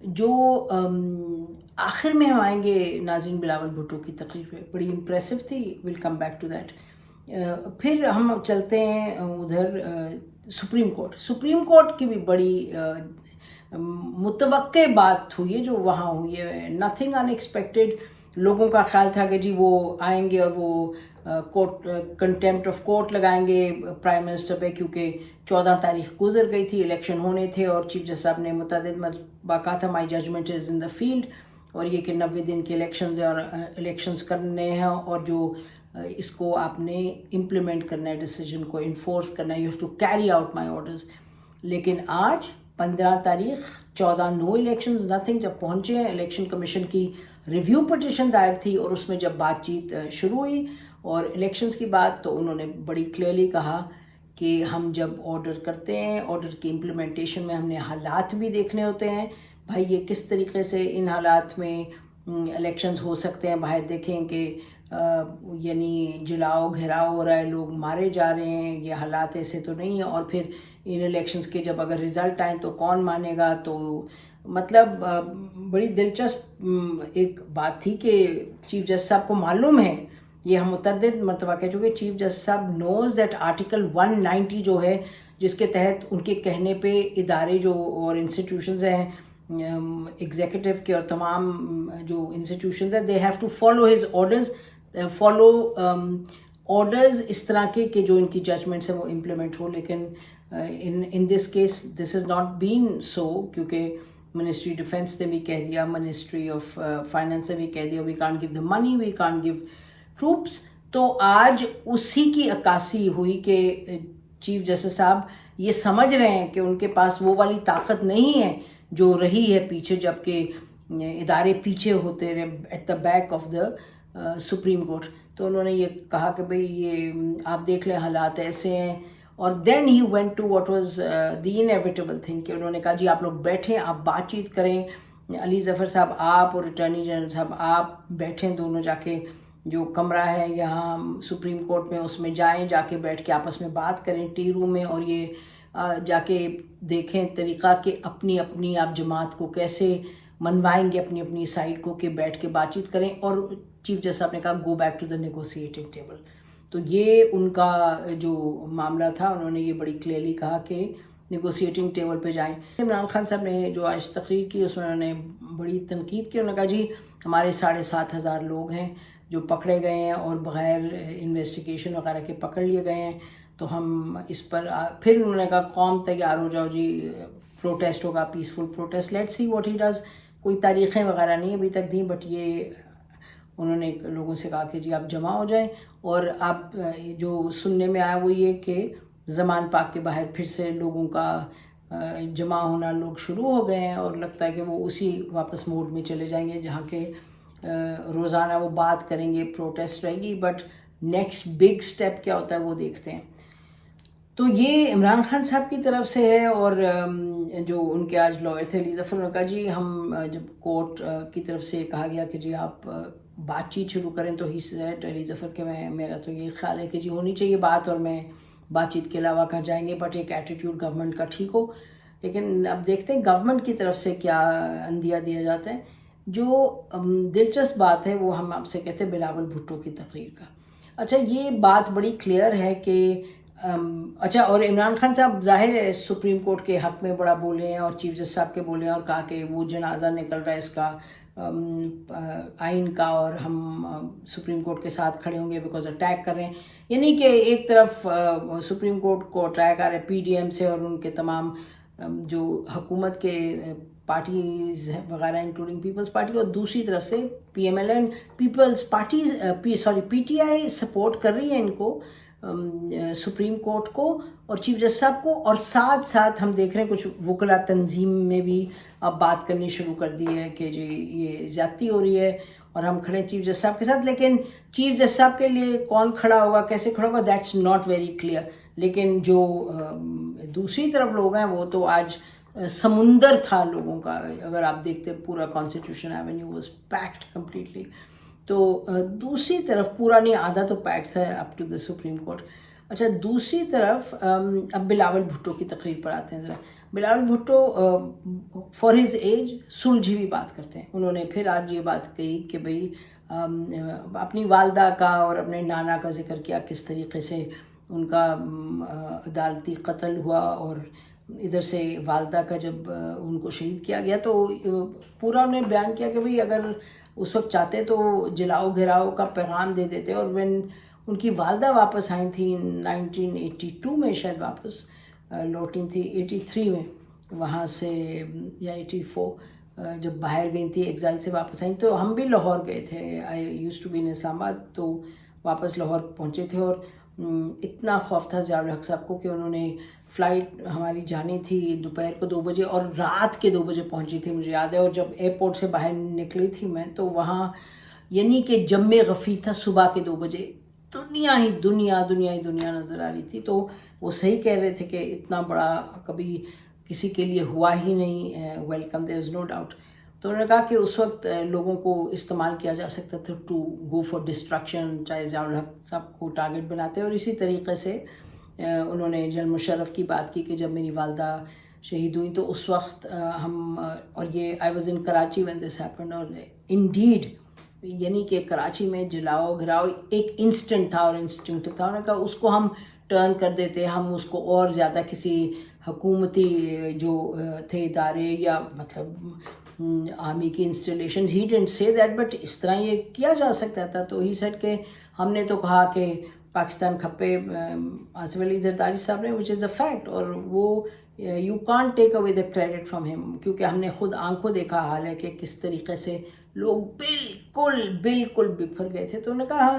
جو آخر میں ہم آئیں گے ناظرین بلاول بھٹو کی تقریر پہ، بڑی امپریسو تھی، ول کم بیک ٹو دیٹ. پھر ہم چلتے ہیں ادھر سپریم کورٹ کی بھی بڑی متوقع بات ہوئی ہے جو وہاں ہوئی ہے، نتھنگ ان ایکسپیکٹڈ. لوگوں کا خیال تھا کہ جی وہ آئیں گے اور وہ کورٹ کنٹیمپٹ آف کورٹ لگائیں گے پرائم منسٹر پہ، کیونکہ 14 تاریخ گزر گئی تھی، الیکشن ہونے تھے، اور چیف جسٹس صاحب نے متعدد مرتبہ کہا تھا مائی judgment is in the field, اور یہ کہ 90 دن کے الیکشنز ہیں اور الیکشنز کرنے ہیں، اور جو اس کو آپ نے امپلیمنٹ کرنا ہے، ڈیسیجن کو انفورس کرنا ہے، you have to carry out my orders. لیکن آج 15 تاریخ 14 نو الیکشنز نتھنگ جب پہنچے ہیں، الیکشن کمیشن کی ریویو پٹیشن دائر تھی، اور اس میں جب بات چیت شروع ہوئی اور الیکشنز کی بات، تو انہوں نے بڑی کلیئرلی کہا کہ ہم جب آرڈر کرتے ہیں، آرڈر کی امپلیمنٹیشن میں ہم نے حالات بھی دیکھنے ہوتے ہیں. بھائی یہ کس طریقے سے ان حالات میں الیکشنز ہو سکتے ہیں. باہر دیکھیں کہ یعنی جلاؤ گھیراؤ ہو رہا ہے، لوگ مارے جا رہے ہیں، یہ حالات ایسے تو نہیں ہیں. اور پھر ان الیکشنز کے جب اگر رزلٹ آئیں تو کون مانے گا. تو مطلب بڑی دلچسپ ایک بات تھی کہ چیف جسٹس صاحب کو معلوم ہے، یہ ہم متعدد مرتبہ کہہ چکے، چیف جسٹس صاحب نوز دیٹ آرٹیکل 190 جو ہے، جس کے تحت ان کے کہنے پہ ادارے جو اور انسٹیٹیوشنز ہیں ایگزیکٹو کے اور تمام جو انسٹیٹیوشنز ہیں، they have to follow his orders, follow orders اس طرح کے کہ جو ان کی ججمنٹس ہیں وہ امپلیمنٹ ہو. لیکن ان this case this is not been سو، کیونکہ منسٹری ڈیفینس نے بھی کہہ دیا، منسٹری آف فائنانس نے بھی کہہ دیا we can't give the money, we can't give troops. تو آج اسی کی عکاسی ہوئی کہ چیف جسٹس صاحب یہ سمجھ رہے ہیں کہ ان کے پاس وہ والی طاقت نہیں ہے جو رہی ہے پیچھے، جب کہ ادارے پیچھے ہوتے رہے at the back of the supreme court. تو انہوں نے یہ کہا کہ بھئی یہ آپ دیکھ لیں حالات ایسے ہیں. اور then he went to what was the inevitable thing, کہ انہوں نے کہا جی آپ لوگ بیٹھیں، آپ بات چیت کریں، علی ظفر صاحب آپ اور اٹارنی جنرل صاحب آپ بیٹھیں، دونوں جا کے جو کمرہ ہے یہاں سپریم کورٹ میں اس میں جائیں، جا کے بیٹھ کے آپس میں بات کریں ٹی روم میں، اور یہ جا کے دیکھیں طریقہ کہ اپنی اپنی آپ جماعت کو کیسے منوائیں گے، اپنی اپنی سائڈ کو، کہ بیٹھ کے بات چیت کریں. اور چیف جسٹس صاحب نے کہا go back to the negotiating table. تو یہ ان کا جو معاملہ تھا، انہوں نے یہ بڑی کلیئرلی کہا کہ نیگوسیٹنگ ٹیبل پہ جائیں. عمران خان صاحب نے جو آج تقریر کی اس میں انہوں نے بڑی تنقید کی. انہوں نے کہا جی ہمارے 7,500 لوگ ہیں جو پکڑے گئے ہیں اور بغیر انویسٹیگیشن وغیرہ کے پکڑ لیے گئے ہیں، تو ہم اس پر پھر انہوں نے کہا قوم تیار ہو جاؤ جی، پروٹیسٹ ہوگا، peaceful protest, let see what he does. کوئی تاریخیں وغیرہ نہیں ابھی تک دیں، بٹ یہ انہوں نے لوگوں سے کہا کہ جی آپ جمع ہو جائیں. اور اب جو سننے میں آیا وہ یہ کہ زمان پاک کے باہر پھر سے لوگوں کا جمع ہونا لوگ شروع ہو گئے ہیں، اور لگتا ہے کہ وہ اسی واپس موڈ میں چلے جائیں گے جہاں کہ روزانہ وہ بات کریں گے، پروٹیسٹ رہے گی، بٹ نیکسٹ بگ سٹیپ کیا ہوتا ہے وہ دیکھتے ہیں. تو یہ عمران خان صاحب کی طرف سے ہے. اور جو ان کے آج لائر تھے علی ظفر، نے کہا جی ہم جب کورٹ کی طرف سے کہا گیا کہ جی آپ بات چیت شروع کریں، تو ہی سیڈ علی ظفر کہ میرا تو یہ خیال ہے کہ جی ہونی چاہیے بات، اور میں بات چیت کے علاوہ کہاں جائیں گے، بٹ ایک ایٹیٹیوڈ گورنمنٹ کا ٹھیک ہو. لیکن اب دیکھتے ہیں گورنمنٹ کی طرف سے کیا عندیہ دیا جاتا ہے. جو دلچسپ بات ہے وہ ہم آپ سے کہتے ہیں بلاول بھٹو کی تقریر کا. اچھا یہ بات بڑی کلیئر ہے کہ اچھا، اور عمران خان صاحب ظاہر ہے سپریم کورٹ کے حق میں بڑا بولے ہیں اور چیف جسٹس صاحب کے بولے ہیں، اور کہا کہ وہ جنازہ نکل رہا ہے اس کا آئین کا، اور ہم سپریم کورٹ کے ساتھ کھڑے ہوں گے بیکاز اٹیک کر رہے ہیں. یعنی کہ ایک طرف سپریم کورٹ کو اٹیک آ رہا ہے پی ڈی ایم سے اور ان کے تمام جو حکومت کے پارٹیز وغیرہ انکلوڈنگ پیپلز پارٹی، اور دوسری طرف سے P M L N peoples parties P T I support کر رہی ہے ان کو، سپریم کورٹ کو اور چیف جسٹس صاحب کو. اور ساتھ ساتھ ہم دیکھ رہے ہیں کچھ وکلا تنظیم میں بھی اب بات کرنی شروع کر دی ہے کہ جی یہ زیادتی ہو رہی ہے اور ہم کھڑے چیف جسٹس صاحب کے ساتھ. لیکن چیف جسٹس صاحب کے لیے کون کھڑا ہوگا، کیسے کھڑا ہوگا، دیٹس ناٹ ویری کلیئر. لیکن جو دوسری طرف لوگ ہیں وہ تو آج سمندر تھا لوگوں کا. اگر آپ دیکھتے پورا constitution avenue was packed completely. تو دوسری طرف پورا نہیں، آدھا تو پیکڈ تھا up to the supreme court. اچھا دوسری طرف اب بلاول بھٹو کی تقریر پر آتے ہیں ذرا. Bilawal Bhutto for his age سلجھی ہوئی بات کرتے ہیں. انہوں نے پھر آج یہ بات کہی کہ بھئی اپنی والدہ کا اور اپنے نانا کا ذکر کیا کس طریقے سے ان کا عدالتی قتل ہوا, اور ادھر سے والدہ کا جب ان کو شہید کیا گیا تو پورا انہوں نے بیان کیا کہ بھئی اگر اس وقت چاہتے تو جلاؤ گھراؤ کا پیغام دے دیتے. اور when ان کی والدہ واپس آئی تھیں 1982 میں شاید واپس لوٹی تھی 83 میں وہاں سے یا 84 جب باہر گئی تھی ایگزائل سے واپس آئیں, تو ہم بھی لاہور گئے تھے. آئی یوز ٹو بی ان اسلام آباد, تو واپس لاہور پہنچے تھے اور اتنا خوف تھا ضیاء الحق صاحب کو کہ انہوں نے فلائٹ ہماری جانی تھی دوپہر کو 2 بجے اور رات کے 2 بجے پہنچی تھی مجھے یاد ہے. اور جب ایئرپورٹ سے باہر نکلی تھی میں تو وہاں یعنی کہ جم غفیر تھا صبح کے 2 بجے, دنیا نظر آ رہی تھی. تو وہ صحیح کہہ رہے تھے کہ اتنا بڑا کبھی کسی کے لیے ہوا ہی نہیں ویلکم, دیر از نو ڈاؤٹ. تو انہوں نے کہا کہ اس وقت لوگوں کو استعمال کیا جا سکتا تھا ٹو گو فار ڈسٹرکشن, چاہے ضیاء الحق صاحب کو ٹارگٹ بناتے. اور اسی طریقے سے انہوں نے جنرل مشرف کی بات کی کہ جب میری والدہ شہید ہوئی تو اس وقت ہم, اور یہ I was in Karachi when this happened, اور انڈیڈ یعنی کہ کراچی میں جلاؤ گھراؤ ایک انسٹنٹ تھا اور انسٹنکٹ تھا. انہوں نے کہا اس کو ہم ٹرن کر دیتے, ہم اس کو اور زیادہ کسی حکومتی جو تھے ادارے یا مطلب آرمی کی انسٹالیشن, ہی ڈنٹ سے دیٹ, بٹ اس طرح یہ کیا جا سکتا تھا. تو ہی سیڈ کہ ہم نے تو کہا کہ پاکستان کھپے آصف علی زرداری صاحب نے, وچ از اے فیکٹ, اور وہ you can't take away the credit from ہم, کیونکہ ہم نے خود آنکھوں دیکھا حال ہے کہ کس طریقے سے لوگ بالکل بفر گئے تھے. تو انہوں نے کہا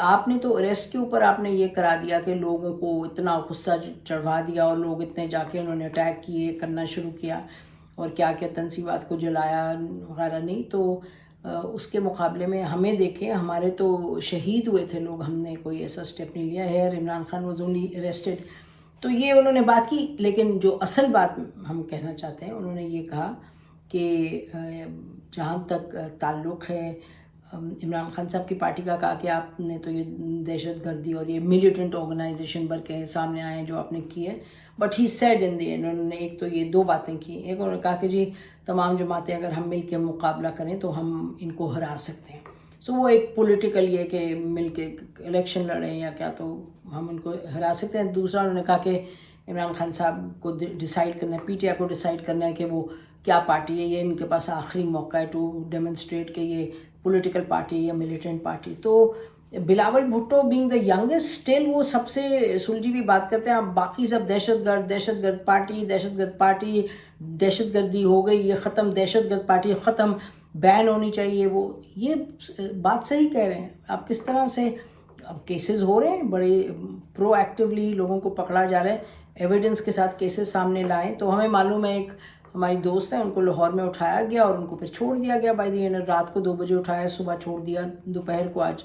آپ نے تو اریسٹ کے اوپر آپ نے یہ کرا دیا کہ لوگوں کو اتنا غصہ چڑھوا دیا اور لوگ اتنے جا کے انہوں نے اٹیک کیے کرنا شروع کیا اور کیا تنصیبات کو جلایا وغیرہ. نہیں تو اس کے مقابلے میں ہمیں دیکھیں, ہمارے تو شہید ہوئے تھے لوگ, ہم نے کوئی ایسا سٹیپ نہیں لیا ہے. Imran Khan was only arrested. تو یہ انہوں نے بات کی, لیکن جو اصل بات ہم کہنا چاہتے ہیں, انہوں نے یہ کہا کہ جہاں تک تعلق ہے عمران خان صاحب کی پارٹی کا, کہا کہ آپ نے تو یہ دہشت گردی اور یہ ملیٹنٹ آرگنائزیشن بھر کے سامنے آئے جو آپ نے کی ہے. But he said in the end, انہوں نے ایک تو یہ 2 باتیں کی. ایک انہوں نے کہا کہ جی تمام جماعتیں اگر ہم مل کے مقابلہ کریں تو ہم ان کو ہرا سکتے ہیں. سو وہ ایک پولیٹیکل یہ کہ مل کے الیکشن لڑیں یا کیا تو ہم ان کو ہرا سکتے ہیں. دوسرا انہوں نے کہا کہ عمران خان صاحب کو ڈیسائیڈ کرنا ہے, پی ٹی آئی کو ڈیسائیڈ کرنا ہے کہ وہ کیا پارٹی ہے. یہ ان کے پاس آخری موقع ہے ٹو ڈیمونسٹریٹ کہ یہ پولیٹیکل پارٹی ہے یا ملیٹنٹ پارٹی. تو Bilawal Bhutto being the youngest still وہ سب سے سلجھی ہوئی بات کرتے ہیں. باقی سب دہشت گرد پارٹی, دہشت گردی ہو گئی, یہ ختم, دہشت گرد پارٹی ختم, بین ہونی چاہیے. وہ یہ بات صحیح کہہ رہے ہیں. آپ کس طرح سے اب کیسز ہو رہے ہیں, بڑے پرو ایکٹیولی لوگوں کو پکڑا جا رہا ہے, ایویڈنس کے ساتھ کیسز سامنے لائیں. تو ہمیں معلوم ہے ایک ہماری دوست ہیں, ان کو لاہور میں اٹھایا گیا اور ان کو پھر چھوڑ دیا گیا بائی دی اینڈ. رات کو 2 بجے اٹھایا, صبح چھوڑ دیا دوپہر کو آج.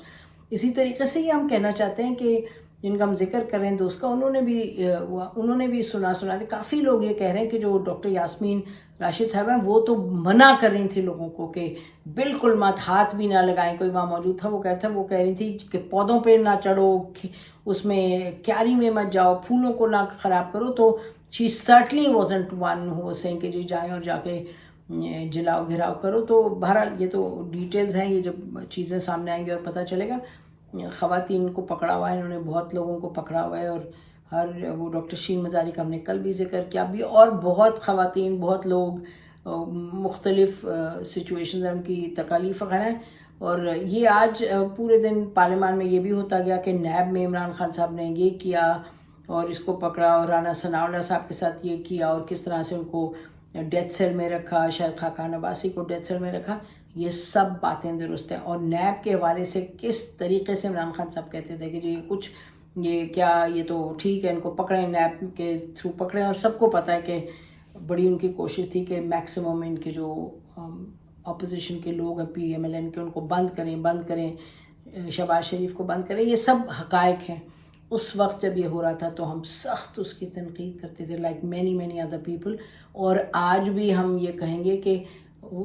اسی طریقے سے یہ ہم کہنا چاہتے ہیں کہ جن کا ہم ذکر کر رہے ہیں دوست کا, انہوں نے بھی سنا تھا. کافی لوگ یہ کہہ رہے ہیں کہ جو ڈاکٹر یاسمین راشد صاحب ہیں وہ تو منع کر رہی تھی لوگوں کو کہ بالکل مت ہاتھ بھی نہ لگائیں. کوئی وہاں موجود تھا, وہ کہہ رہی تھی کہ پودوں پہ نہ چڑھو, اس میں کیاری میں مت جاؤ, پھولوں کو نہ خراب کرو. تو she certainly wasn't one who was saying کہ جی جائیں اور جا کے جلاؤ گھراؤ کرو. تو بہرحال یہ تو ڈیٹیلز ہیں, یہ جب چیزیں سامنے آئیں گی اور پتہ چلے گا. خواتین کو پکڑا ہوا ہے, انہوں نے بہت لوگوں کو پکڑا ہوا ہے, اور ہر وہ ڈاکٹر شین مزاری کا ہم نے کل بھی ذکر کیا بھی, اور بہت خواتین, بہت لوگ, مختلف سچویشنز ہیں, ان کی تکالیف وغیرہ ہیں. اور یہ آج پورے دن پارلیمان میں یہ بھی ہوتا گیا کہ نیب میں عمران خان صاحب نے یہ کیا اور اس کو پکڑا, اور رانا ثناء اللہ صاحب کے ساتھ یہ کیا, اور کس طرح سے ان کو ڈیتھ سیل میں رکھا, شاید خاقان عباسی کو ڈیتھ سیل میں رکھا. یہ سب باتیں درست ہیں. اور نیب کے حوالے سے کس طریقے سے عمران خان صاحب کہتے تھے کہ جی کچھ یہ کیا, یہ تو ٹھیک ہے, ان کو پکڑیں, نیب کے تھرو پکڑیں. اور سب کو پتہ ہے کہ بڑی ان کی کوشش تھی کہ میکسیمم ان کے جو اپوزیشن کے لوگ ہیں پی ایم ایل این کے, ان کو بند کریں, شہباز شریف کو بند کریں. یہ سب حقائق ہیں. اس وقت جب یہ ہو رہا تھا تو ہم سخت اس کی تنقید کرتے تھے, لائک مینی ادر پیپل. اور آج بھی ہم یہ کہیں گے کہ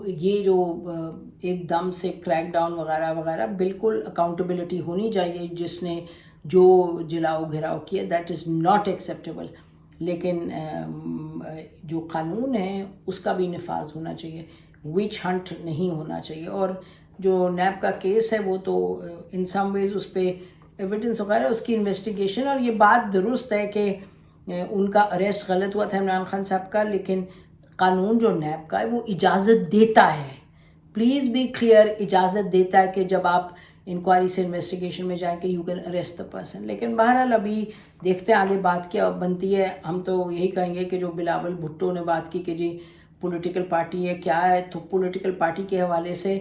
یہ جو ایک دم سے کریک ڈاؤن وغیرہ وغیرہ، بالکل اکاؤنٹیبلٹی ہونی چاہیے جس نے جو جلاؤ گھراؤ کیا، دیٹ از ناٹ ایکسیپٹیبل. لیکن جو قانون ہے اس کا بھی نفاذ ہونا چاہیے، وچ ہنٹ نہیں ہونا چاہیے. اور جو نیب کا کیس ہے وہ تو ان سم ویز اس پہ ایویڈنس وغیرہ، اس کی انویسٹیگیشن، اور یہ بات درست ہے کہ ان کا اریسٹ غلط ہوا تھا عمران خان صاحب کا، لیکن قانون جو نیب کا ہے وہ اجازت دیتا ہے، پلیز بی کلیئر، اجازت دیتا ہے کہ جب آپ انکوائری سے انویسٹیگیشن میں جائیں کہ you can arrest the person. لیکن بہرحال ابھی دیکھتے ہیں آگے بات کیا بنتی ہے. ہم تو یہی کہیں گے کہ جو بلاول بھٹو نے بات کی کہ جی پولیٹیکل پارٹی ہے کیا ہے، تو پولیٹیکل پارٹی کے حوالے سے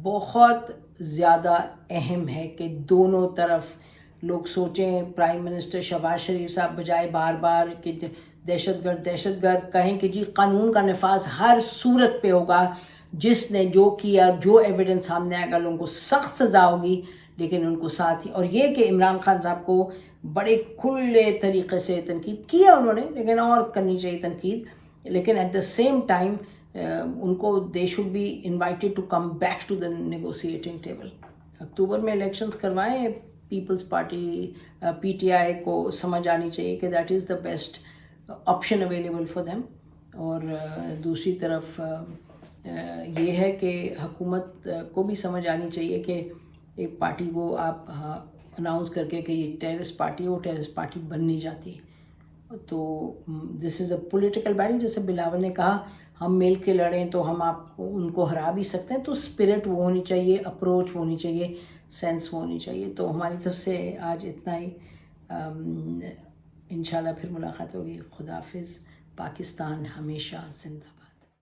بہت زیادہ اہم ہے کہ دونوں طرف لوگ سوچیں. پرائم منسٹر شہباز شریف صاحب بجائے بار بار کہ دہشت گرد کہیں کہ جی قانون کا نفاذ ہر صورت پہ ہوگا، جس نے جو کیا، جو ایویڈنس سامنے آئے گا لوگوں کو سخت سزا ہوگی. لیکن ان کو ساتھ ہی، اور یہ کہ عمران خان صاحب کو بڑے کھلے طریقے سے تنقید کیا انہوں نے، لیکن اور کرنی چاہیے تنقید. لیکن ایٹ دا سیم ٹائم ان کو they should be invited to come back to the negotiating table. اکتوبر میں الیکشنز کروائیں، پیپلز پارٹی پی ٹی آئی کو سمجھ آنی چاہیے کہ that is the best option available for them. اور دوسری طرف یہ ہے کہ حکومت کو بھی سمجھ آنی چاہیے کہ ایک پارٹی کو آپ اناؤنس کر کے کہ یہ ٹیررسٹ پارٹی ہے، وہ ٹیررسٹ پارٹی بن نہیں جاتی. تو دس از اے پولیٹیکل بیٹل. جیسے بلاول نے کہا ہم مل کے لڑیں تو ہم آپ کو ان کو ہرا بھی سکتے ہیں. تو اسپرٹ وہ ہونی چاہیے، اپروچ وہ ہونی چاہیے، سینس وہ ہونی چاہیے. تو ہماری طرف سے آج اتنا ہی. انشاءاللہ پھر ملاقات ہوگی. خدا حافظ. پاکستان ہمیشہ زندہ باد.